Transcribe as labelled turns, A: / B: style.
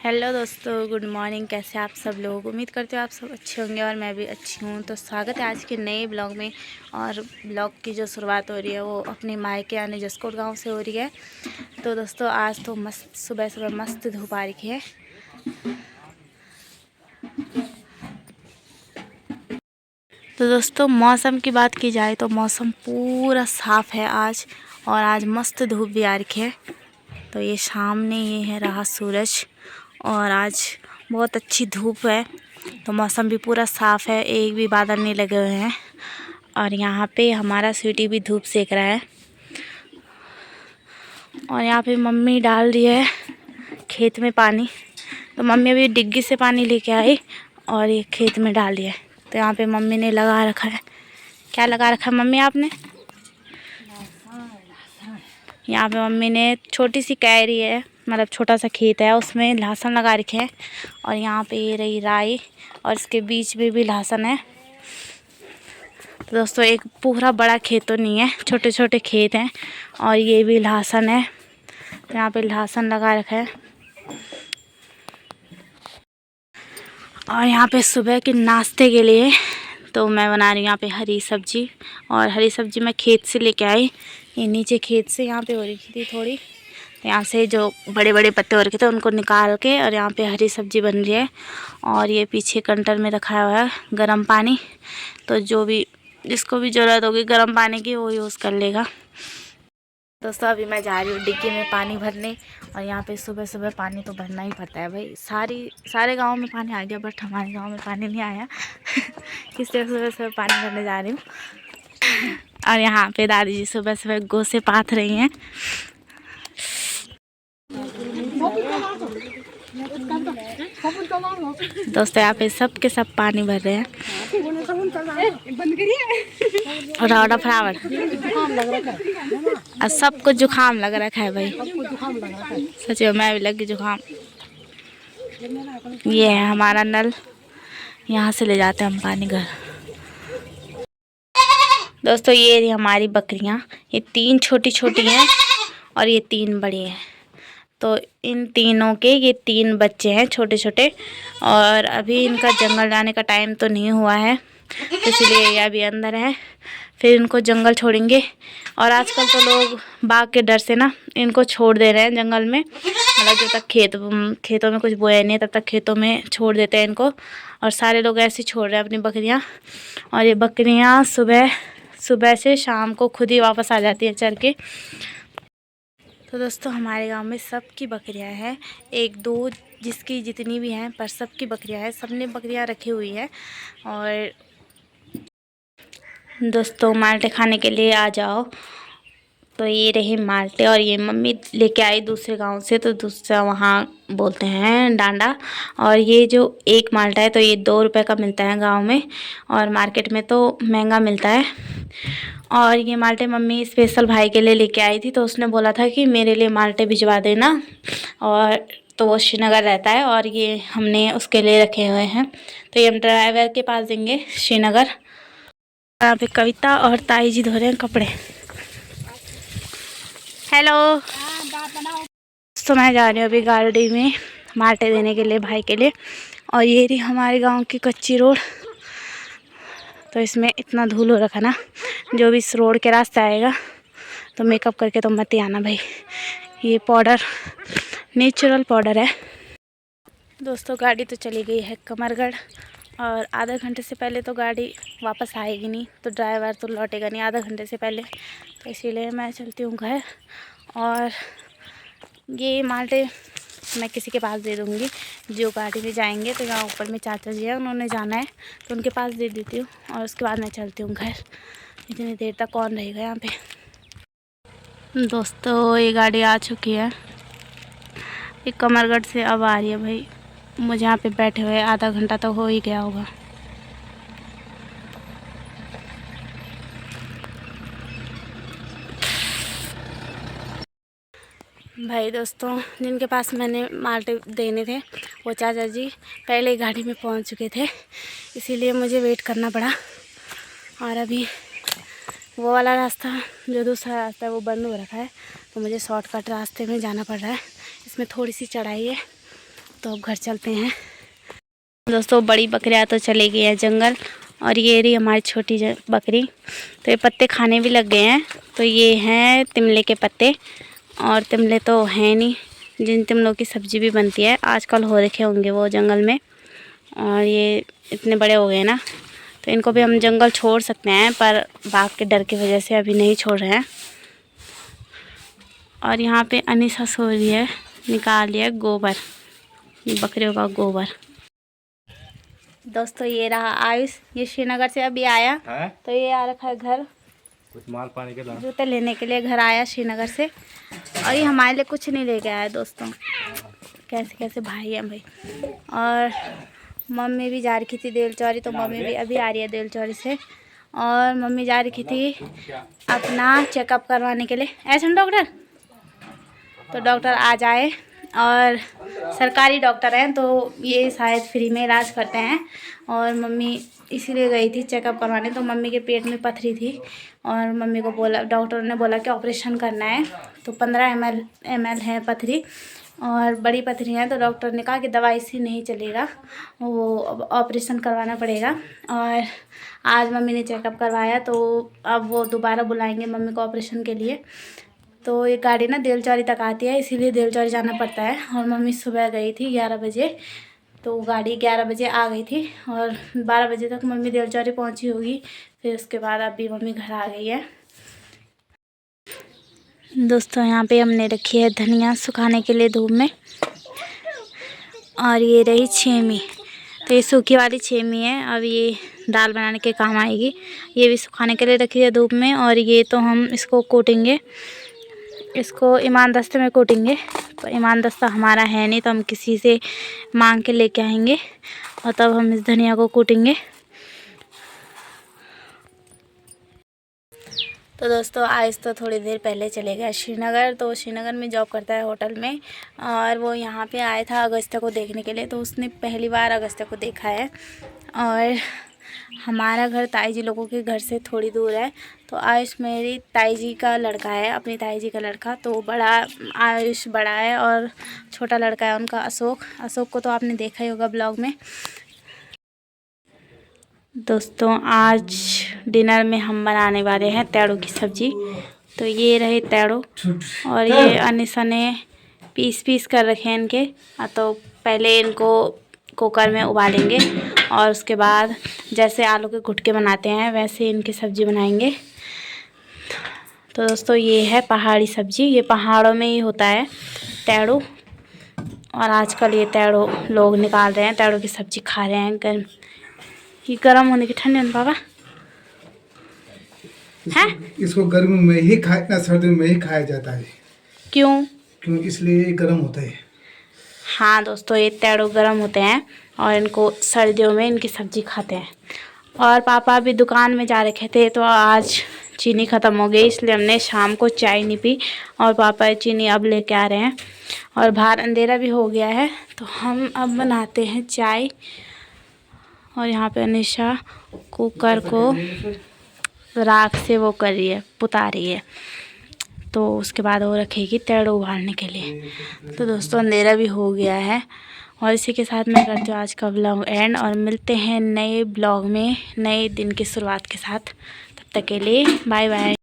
A: Hello दोस्तों, good morning. कैसे आप सब लोग? उम्मीद करते हो आप सब अच्छे होंगे और मैं भी अच्छी हूँ। तो स्वागत है आज के नए ब्लॉग में। और ब्लॉग की जो शुरुआत हो रही है वो अपने मायके यानी जसकोट गांव से हो रही है। तो दोस्तों आज तो मस्त सुबह सुबह मस्त धूप आ रही है। तो दोस्तों मौसम की बात की जाए तो मौसम पूरा साफ़ है आज, और आज मस्त धूप भी आ रही है। तो ये सामने ये है रहा सूरज, और आज बहुत अच्छी धूप है। तो मौसम भी पूरा साफ़ है, एक भी बादल नहीं लगे हुए हैं। और यहाँ पे हमारा स्वीटी भी धूप सेक रहा है। और यहाँ पे मम्मी डाल रही है खेत में पानी। तो मम्मी अभी डिग्गी से पानी लेके आई और ये खेत में डाल दिया है। तो यहाँ पे मम्मी ने लगा रखा है। क्या लगा रखा है मम्मी आपने? यहाँ पे मम्मी ने छोटी सी कैरी है, मतलब छोटा सा खेत है, उसमें लहसुन लगा रखे हैं। और यहाँ पे ये रही राई, और इसके बीच में भी लहसुन है। तो दोस्तों एक पूरा बड़ा खेत तो नहीं है, छोटे छोटे खेत हैं, और ये भी लहसुन है। तो यहाँ पे लहसुन लगा रखा है। और यहाँ पे सुबह के नाश्ते के लिए तो मैं बना रही हूँ यहाँ पे हरी सब्जी। और हरी सब्जी मैं खेत से लेके आई, ये नीचे खेत से यहाँ पे हो रही थी थोड़ी। तो यहाँ से जो बड़े बड़े पत्ते हो रखे थे उनको निकाल के, और यहाँ पे हरी सब्जी बन रही है। और ये पीछे कंटर में रखा हुआ है गर्म पानी। तो जो भी जिसको भी ज़रूरत होगी गर्म पानी की वो यूज़ कर लेगा। दोस्तों अभी मैं जा रही हूँ डिग्गी में पानी भरने। और यहाँ पे सुबह सुबह पानी तो भरना ही पड़ता है भाई। सारे गांव में पानी आ गया, बट हमारे गांव में पानी नहीं आया। इसलिए सुबह सुबह पानी भरने जा रही हूँ। और यहाँ पे दादी जी सुबह सुबह गो से पाथ रही हैं। दोस्तों यहाँ पे सब के सब पानी भर रहे हैं। और फ्लावर और सबको जुकाम लग रखा है भाई, सच में मैं भी लगी जुकाम। ये है हमारा नल, यहाँ से ले जाते हैं हम पानी घर। दोस्तों ये रही हमारी बकरियाँ, ये 3 छोटी छोटी हैं और ये 3 बड़ी हैं। तो इन तीनों के ये 3 बच्चे हैं छोटे छोटे। और अभी इनका जंगल जाने का टाइम तो नहीं हुआ है, इसलिए ये अभी अंदर है। फिर इनको जंगल छोड़ेंगे। और आजकल तो लोग बाघ के डर से ना इनको छोड़ दे रहे हैं जंगल में, मतलब जब तक खेतों में कुछ बोया नहीं है तब तक खेतों में छोड़ देते हैं इनको। और सारे लोग ऐसे ही छोड़ रहे हैं अपनी बकरियां। और ये बकरियां सुबह से शाम को खुद ही वापस आ जाती है चर के। तो दोस्तों हमारे गांव में सबकी बकरियां हैं, 1-2 जिसकी जितनी भी हैं, पर सबकी बकरियां हैं। सबने बकरियां रखी हुई है। और दोस्तों माल्टे खाने के लिए आ जाओ। तो ये रहे माल्टे, और ये मम्मी लेके आई दूसरे गांव से, तो दूसरा वहाँ बोलते हैं डांडा। और ये जो एक माल्टा है तो ये 2 रुपये का मिलता है गांव में, और मार्केट में तो महंगा मिलता है। और ये माल्टे मम्मी स्पेशल भाई के लिए लेके आई थी, तो उसने बोला था कि मेरे लिए माल्टे भिजवा देना। और तो वो श्रीनगर रहता है, और ये हमने उसके लिए रखे हुए हैं। तो ये हम ड्राइवर के पास देंगे श्रीनगर। यहाँ पे कविता और ताई जी धो रहे हैं कपड़े। हेलो। तो मैं जा रही हूँ अभी गाड़ी में माल्टे देने के लिए भाई के लिए। और ये रही हमारे गांव की कच्ची रोड। तो इसमें इतना धूल हो रखा ना, जो भी इस रोड के रास्ते आएगा तो मेकअप करके तो मत ही आना भाई। ये पाउडर नेचुरल पाउडर है। दोस्तों गाड़ी तो चली गई है कमरगढ़, और आधा घंटे से पहले तो गाड़ी वापस आएगी नहीं, तो ड्राइवर तो लौटेगा नहीं आधा घंटे से पहले। तो इसीलिए मैं चलती हूँ घर। और ये माल्टे मैं किसी के पास दे दूँगी जो गाड़ी में जाएंगे। तो यहाँ ऊपर में चाचा जी हैं, उन्होंने जाना है तो उनके पास दे देती हूँ, और उसके बाद मैं चलती हूँ घर। इतनी देर तक कौन रहेगा यहाँ पे। दोस्तों ये गाड़ी आ चुकी है, ये कमरगढ़ से अब आ रही है भाई। मुझे यहाँ पे बैठे हुए आधा घंटा तो हो ही गया होगा। भाई दोस्तों जिनके पास मैंने माल्टे देने थे वो चाचा जी पहले ही गाड़ी में पहुंच चुके थे, इसीलिए मुझे वेट करना पड़ा। और अभी वो वाला रास्ता जो दूसरा रास्ता है वो बंद हो रखा है, तो मुझे शॉर्टकट रास्ते में जाना पड़ रहा है। इसमें थोड़ी सी चढ़ाई है, तो अब घर चलते हैं। दोस्तों बड़ी बकरियाँ तो चली गई है जंगल, और ये रही हमारी छोटी बकरी। तो ये पत्ते खाने भी लग गए हैं। तो ये हैं तिमले के पत्ते, और तिमले तो हैं नहीं, जिन तिमलों की सब्ज़ी भी बनती है। आजकल हो रखे होंगे वो जंगल में, और ये इतने बड़े हो गए ना, तो इनको भी हम जंगल छोड़ सकते हैं, पर बाघ के डर की वजह से अभी नहीं छोड़ रहे हैं। और यहाँ पे अनीसा सो रही है, निकाल लिया गोबर, बकरियों का गोबर। दोस्तों ये रहा आयुष, ये श्रीनगर से अभी आया है? तो ये आ रखा है घर, कुछ माल पाने के लिए, जूते लेने के लिए घर आया श्रीनगर से। और ये हमारे लिए कुछ नहीं लेके आया दोस्तों। कैसे कैसे भाई हैं भाई। और मम्मी भी जा रही थी देलचौरी, तो मम्मी भी अभी आ रही है देलचौरी से। और मम्मी जा रही थी अपना चेकअप करवाने के लिए। ऐसे डॉक्टर, तो डॉक्टर आ जाए, और सरकारी डॉक्टर हैं तो ये शायद फ्री में इलाज करते हैं। और मम्मी इसीलिए गई थी चेकअप करवाने। तो मम्मी के पेट में पथरी थी, और मम्मी को बोला, डॉक्टर ने बोला कि ऑपरेशन करना है। तो 15 ml है पथरी, और बड़ी पथरी है। तो डॉक्टर ने कहा कि दवाई से नहीं चलेगा, वो ऑपरेशन करवाना पड़ेगा। और आज मम्मी ने चेकअप करवाया, तो अब वो दोबारा बुलाएंगे मम्मी को ऑपरेशन के लिए। तो ये गाड़ी ना देलचौरी तक आती है, इसीलिए देलचौरी जाना पड़ता है। और मम्मी सुबह गई थी 11 बजे, तो गाड़ी 11 बजे आ गई थी, और 12 बजे तक मम्मी देलचौरी पहुंची होगी। फिर उसके बाद अभी मम्मी घर आ गई है। दोस्तों यहाँ पे हमने रखी है धनिया सुखाने के लिए धूप में। और ये रही छेमी, तो ये सूखी वाली छेमी है, अब ये दाल बनाने के काम आएगी। ये भी सुखाने के लिए रखी है धूप में। और ये तो हम इसको कूटेंगे, इसको ईमान दस्ते में कूटेंगे। तो ईमान दस्ता हमारा है नहीं, तो हम किसी से मांग के लेके आएंगे, और तब हम इस धनिया को कूटेंगे। तो दोस्तों आज तो थोड़ी देर पहले चले गया श्रीनगर। तो श्रीनगर में जॉब करता है होटल में, और वो यहाँ पे आया था अगस्त्य को देखने के लिए। तो उसने पहली बार अगस्त्य को देखा है। और हमारा घर ताई जी लोगों के घर से थोड़ी दूर है। तो आयुष मेरी ताई जी का लड़का है, अपनी ताई जी का लड़का। तो बड़ा आयुष बड़ा है, और छोटा लड़का है उनका अशोक। अशोक को तो आपने देखा ही होगा ब्लॉग में। दोस्तों आज डिनर में हम बनाने वाले हैं तैड़ों की सब्ज़ी। तो ये रहे तैड़ो, और ये अनिशा ने पीस कर रखे हैं इनके। तो पहले इनको कुकर में उबालेंगे, और उसके बाद जैसे आलू के गुटके बनाते हैं वैसे इनकी सब्ज़ी बनाएंगे। तो दोस्तों ये है पहाड़ी सब्ज़ी, ये पहाड़ों में ही होता है तैड़ो। और आजकल ये तैड़ो लोग निकाल रहे हैं, तैड़ों की सब्ज़ी खा रहे हैं। ये गर्म होने की, ठंडे होने बाबा है।
B: इसको गर्मी में ही खाया, सर्दी में ही खाया जाता है।
A: क्यों?
B: क्यों? इसलिए ये गर्म होता है।
A: हाँ दोस्तों ये तैड़ो गर्म होते हैं, और इनको सर्दियों में इनकी सब्ज़ी खाते हैं। और पापा भी दुकान में जा रखे थे, तो आज चीनी ख़त्म हो गई, इसलिए हमने शाम को चाय नहीं पी। और पापा चीनी अब लेके आ रहे हैं, और बाहर अंधेरा भी हो गया है। तो हम अब बनाते हैं चाय। और यहाँ पे अनिशा कुकर को राख से वो कर रही है, पुता रही है। तो उसके बाद वो रखेगी तैड़ो उबालने के लिए। तो दोस्तों अंधेरा भी हो गया है, और इसी के साथ मैं करती हूँ आज का ब्लॉग एंड। और मिलते हैं नए ब्लॉग में नए दिन की शुरुआत के साथ। तब तक के लिए बाय बाय।